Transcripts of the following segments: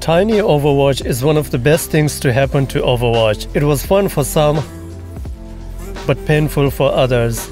Tiny Overwatch is one of the best things to happen to Overwatch. It was fun for some, but painful for others.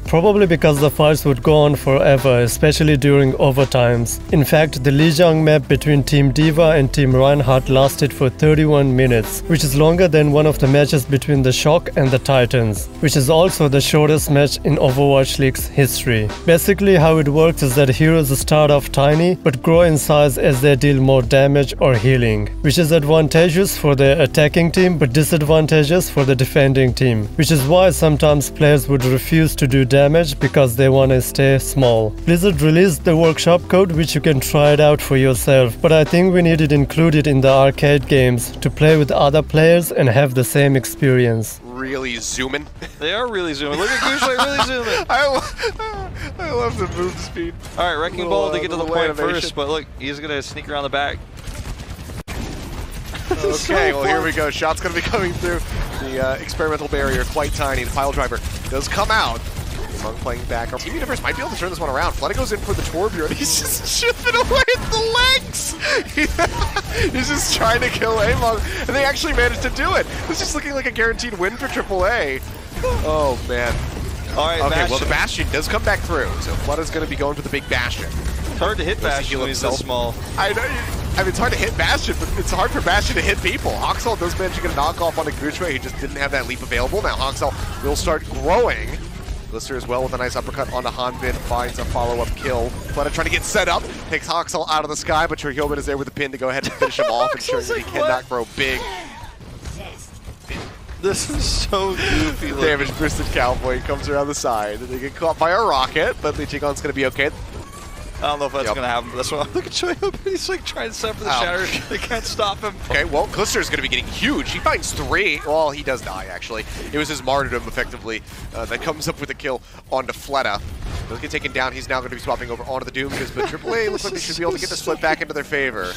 Probably because the fights would go on forever, especially during overtimes. In fact, the Lijiang map between Team D.Va and Team Reinhardt lasted for 31 minutes, which is longer than one of the matches between the Shock and the Titans, which is also the shortest match in Overwatch League's history. Basically, how it works is that heroes start off tiny, but grow in size as they deal more damage or healing, which is advantageous for the attacking team but disadvantageous for the defending team, which is why sometimes players would refuse to do damage because they want to stay small. Blizzard released the workshop code, which you can try it out for yourself, but I think we need it included in the arcade games to play with other players and have the same experience. Really zooming. They are really zooming. Look at Gushai really zooming. I love the move speed. All right, Wrecking Ball to get to the point first, but look, he's going to sneak around the back. Okay, well here we go. Shot's going to be coming through the experimental barrier, quite tiny. The pile driver does come out. Monk playing back. Team Universe might be able to turn this one around. Fleta goes in for the Torbjorn. He's just chipping away at the legs. He's just trying to kill Among, and they actually managed to do it. This is looking like a guaranteed win for AAA. Oh man. All right, okay, Bastion. well the Bastion does come back through, so Fleta's going to be going for the big Bastion. It's hard to hit Bastion when he's this small. I know. I mean, it's hard to hit Bastion, but it's hard for Bastion to hit people. Hoxall does manage to get a knockoff on the Gushai. He just didn't have that leap available. Now Hoxall will start growing. Glister as well with a nice uppercut onto Hanbin, finds a follow-up kill. Fleta trying to get set up, takes Hoxall out of the sky, but Chohyobin is there with the pin to go ahead and finish him off, ensuring that he cannot grow big. This is so goofy. Damage boosted Cowboy comes around the side, and they get caught by a rocket, but Lijiang's going to be okay. I don't know if that's going to happen, but that's what look at Chohyobin. He's like trying to set for the shatter. They can't stop him. Okay, well, Glister's going to be getting huge. He finds 3. Well, he does die, actually. It was his martyrdom, effectively, that comes up with a kill onto Fleta. Does get taken down. He's now going to be swapping over onto the Doom, because but AAA looks like they should be able to get the split back into their favor.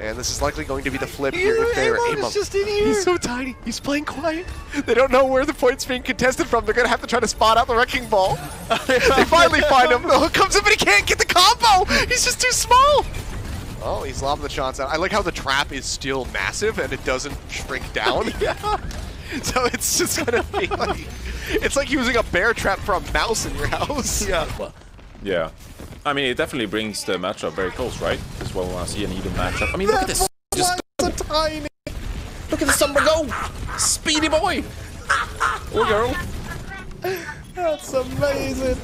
And this is likely going to be the flip here in favor. Amon just in here. He's so tiny. He's playing quiet. They don't know where the point's being contested from. They're going to have to try to spot out the Wrecking Ball. They finally find him. The hook comes in, but he can't get the combo. He's just too small. Oh, he's lobbing the shots out. I like how the trap is still massive and it doesn't shrink down. Yeah. So it's just going to be like... It's like using a bear trap for a mouse in your house. Yeah. Yeah. I mean, it definitely brings the matchup very close, right? As well as see an even matchup. I mean, look at this. Just tiny. look at the summer go. Speedy boy. Or girl. That's amazing.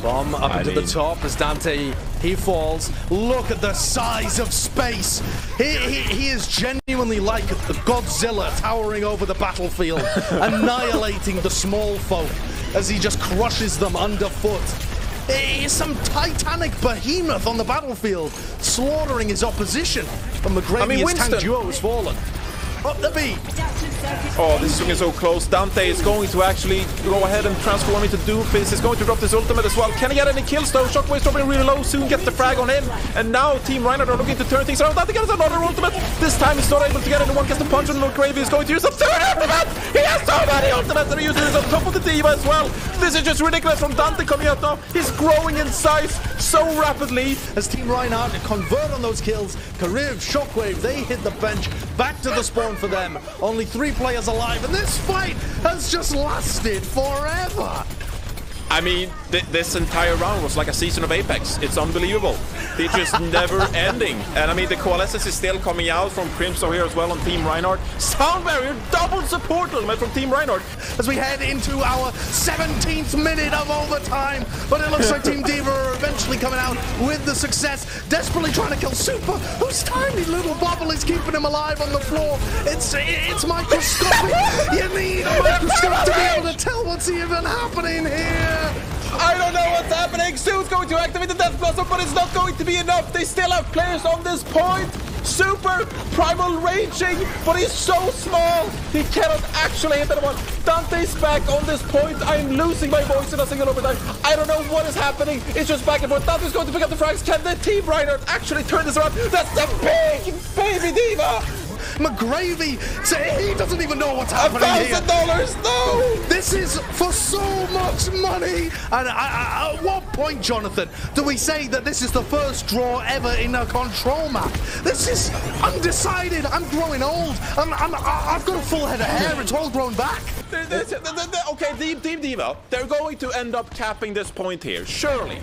Bomb up into the top as Dante, he falls. Look at the size of space. He is genuinely like the Godzilla towering over the battlefield, annihilating the small folk as he just crushes them underfoot. He's some titanic behemoth on the battlefield, slaughtering his opposition. And the greatest tank duo has fallen. Up the beat. Oh, this is looking so close. Dante is going to actually go ahead and transform into Doomfist. He's going to drop this ultimate as well. Can he get any kills though? Shockwave's dropping really low, soon gets the frag on him. And now Team Reinhardt are looking to turn things around. Dante gets another ultimate. This time he's not able to get anyone, gets the punch on Lord Gravy. He's going to use the third ultimate. He has so many ultimates that he uses on top of the D.Va as well. This is just ridiculous from Dante coming out now. He's growing in size so rapidly. As Team Reinhardt convert on those kills, Kariv, Shockwave, they hit the bench. Back to the spawn for them. Only 3 players alive, and this fight has just lasted forever. I mean, this entire round was like a season of Apex. It's unbelievable. It's just never ending. And I mean, the coalescence is still coming out from Crimson here as well on Team Reinhardt. Sound barrier, double support ultimate from Team Reinhardt. As we head into our 17th minute of overtime, but it looks like Team D.Va are eventually coming out with the success, desperately trying to kill Super, whose tiny little bubble is keeping him alive on the floor. It's microscopic. You need a microscope to be able to tell what's even happening here. I don't know what's happening. Sue's going to activate the Death Blossom, but it's not going to be enough. They still have players on this point. Super Primal raging, but he's so small. He cannot actually hit anyone. Dante's back on this point. I'm losing my voice in a single overtime. I don't know what is happening. It's just back and forth. Dante's going to pick up the frags. Can the Team Reinhardt actually turn this around? That's the big baby D.Va. McGravy, he doesn't even know what's happening here. $1,000, no! This is for so much money. And at what point, Jonathan, do we say that this is the first draw ever in a control map? This is undecided. I'm growing old. I've got a full head of hair. It's all grown back. Okay, Team Diva, they're going to end up capping this point here, surely.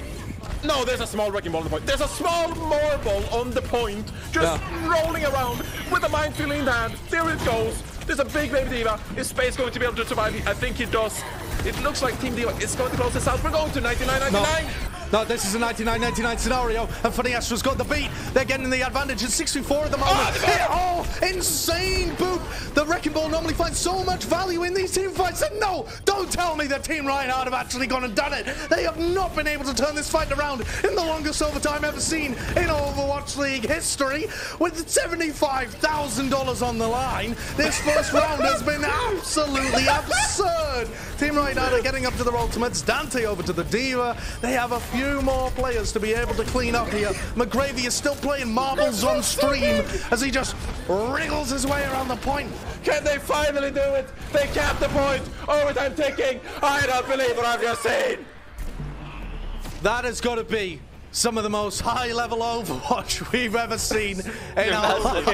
No, there's a small wrecking ball on the point. There's a small marble on the point, just rolling around with a minefield in hand. There it goes. There's a big baby Diva. Is Space going to be able to survive? I think he does. It looks like Team Diva is going to close this out. We're going to 99-99. No, this is a 99-99 scenario, and Funny Astra's got the beat. They're getting the advantage at 6v4 at the moment. Insane boot! The Wrecking Ball normally finds so much value in these team fights, and no, don't tell me that Team Reinhardt have actually gone and done it. They have not been able to turn this fight around in the longest overtime ever seen in Overwatch League history. With $75,000 on the line, this first round has been absolutely absurd. Team Reinhardt are getting up to their ultimates. Dante over to the Diva. They have a few more players to be able to clean up here. McGravy is still playing marbles on stream as he just wriggles his way around the point. Can they finally do it? They capped the point. Overtime ticking. I don't believe what I've just seen. That has got to be some of the most high-level Overwatch we've ever seen in our life.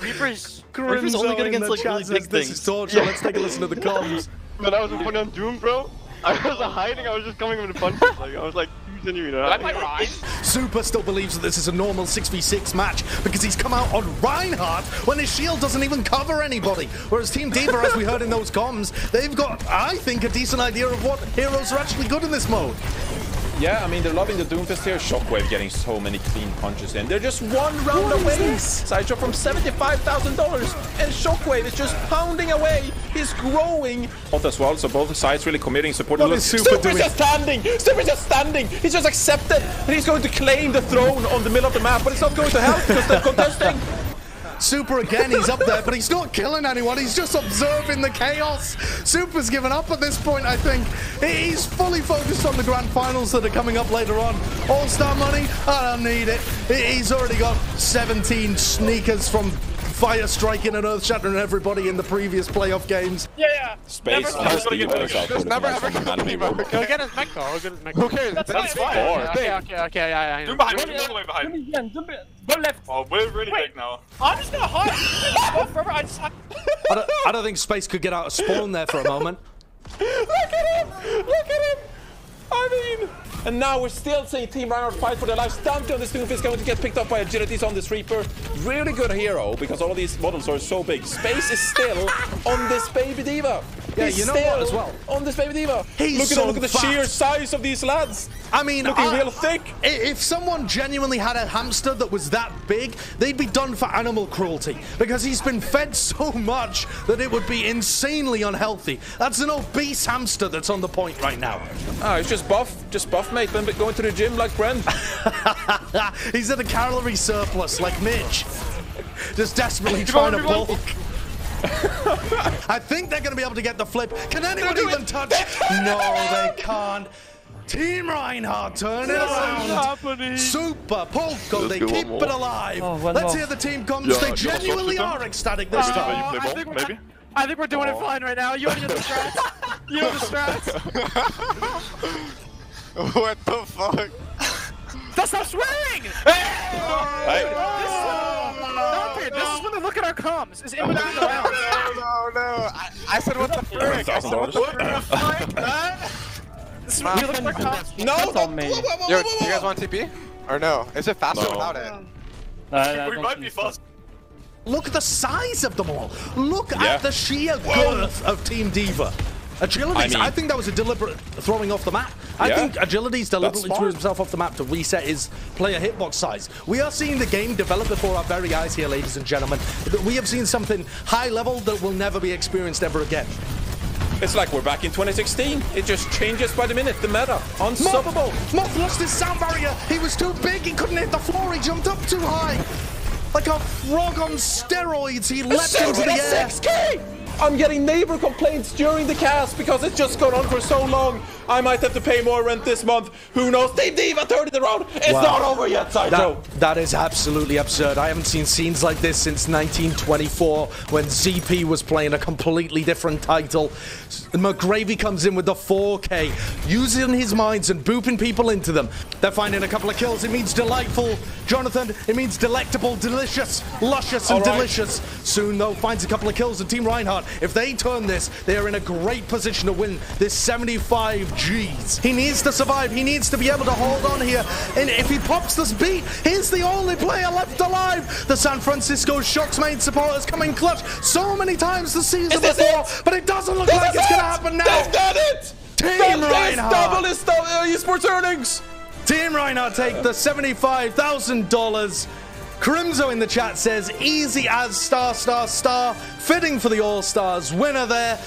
Reaper's only good against like really big things. This is torture. Let's take a listen to the comms. When I was in front of Doom, bro, I wasn't hiding, I was just coming with the punches. Like, I was like, Super still believes that this is a normal 6v6 match because he's come out on Reinhardt when his shield doesn't even cover anybody. Whereas Team Diva, as we heard in those comms, they've got, I think, a decent idea of what heroes are actually good in this mode. Yeah, I mean, they're loving the Doomfist here. Shockwave getting so many clean punches in. They're just one round away. Sideshow from $75,000. And Shockwave is just pounding away. He's growing. Both as well, so both sides really committing, supporting. What is Super's just standing. Super's just standing. He's just accepted. And he's going to claim the throne on the middle of the map. But it's not going to help because they're contesting. Super again, he's up there, but he's not killing anyone. He's just observing the chaos. Super's given up at this point, I think. He's fully focused on the grand finals that are coming up later on. All-Star money, I don't need it. He's already got 17 sneakers from fire striking and earth shattering everybody in the previous playoff games. Yeah. Space. Never ever He'll get his mech though. He'll get his mech. Who cares? That's fine. Okay, yeah. Doom behind. Doom all the way behind. Go left. Oh, we're really big now. I'm just gonna hide. I don't think Space could get out of spawn there for a moment. Look at him! Look at him! I mean... And now we're still seeing Team Reinhardt fight for their lives. Dante on this Doomfist is going to get picked up by Agilities on this Reaper. Really good hero, because all of these models are so big. Space is still on this baby Diva. Yeah, you know what as well? On this baby Diva. Look at the sheer size of these lads. I mean, looking real thick. If someone genuinely had a hamster that was that big, they'd be done for animal cruelty because he's been fed so much that it would be insanely unhealthy. That's an obese hamster that's on the point right now. Oh, he's just buff, mate. Been going to the gym like Brent. He's at a calorie surplus like Mitch, just desperately trying to bulk. I think they're going to be able to get the flip. Can anyone even touch? No, they can't. Team Reinhardt turn it around. Super Polko, they keep it alive. Let's hear the team comms. They genuinely are ecstatic this time. I think we're doing it fine right now. You want to get the strats? You know the strats? What the fuck? Stop swearing! This is when they look at our comms. Is in between the rounds. No. I said what the frick? No, on me. Yo, do you guys want TP? Or no? Is it faster without it? We might be fast. Look at the size of them all. Look at the sheer girth of Team Diva. Agilities, I think that was a deliberate throwing off the map. I think Agilities deliberately threw himself off the map to reset his player hitbox size. We are seeing the game develop before our very eyes here, ladies and gentlemen. We have seen something high level that will never be experienced ever again. It's like we're back in 2016. It just changes by the minute. The meta. Unstoppable. Moth lost his sound barrier. He was too big. He couldn't hit the floor. He jumped up too high. Like a frog on steroids, he leapt into the air. 6K! I'm getting neighbor complaints during the cast because it's just gone on for so long. I might have to pay more rent this month. Who knows? Team Diva, third in the round. It's not over yet, Saito. That is absolutely absurd. I haven't seen scenes like this since 1924 when ZP was playing a completely different title. McGravy comes in with the 4K, using his minds and booping people into them. They're finding a couple of kills. It means delightful. Jonathan, it means delectable, delicious, luscious, and delicious. Soon, though, finds a couple of kills. And Team Reinhardt, if they turn this, they are in a great position to win this 75 Gs. He needs to survive. He needs to be able to hold on here. And if he pops this beat, he's the only player left alive. The San Francisco Shock's main supporters coming clutch so many times this season before, but it doesn't look like it's going to happen now. They've done it! Team Reinhardt! Double his esports earnings! Team Reinhardt take the $75,000. Crimzo in the chat says, easy as ****, fitting for the All-Stars winner there.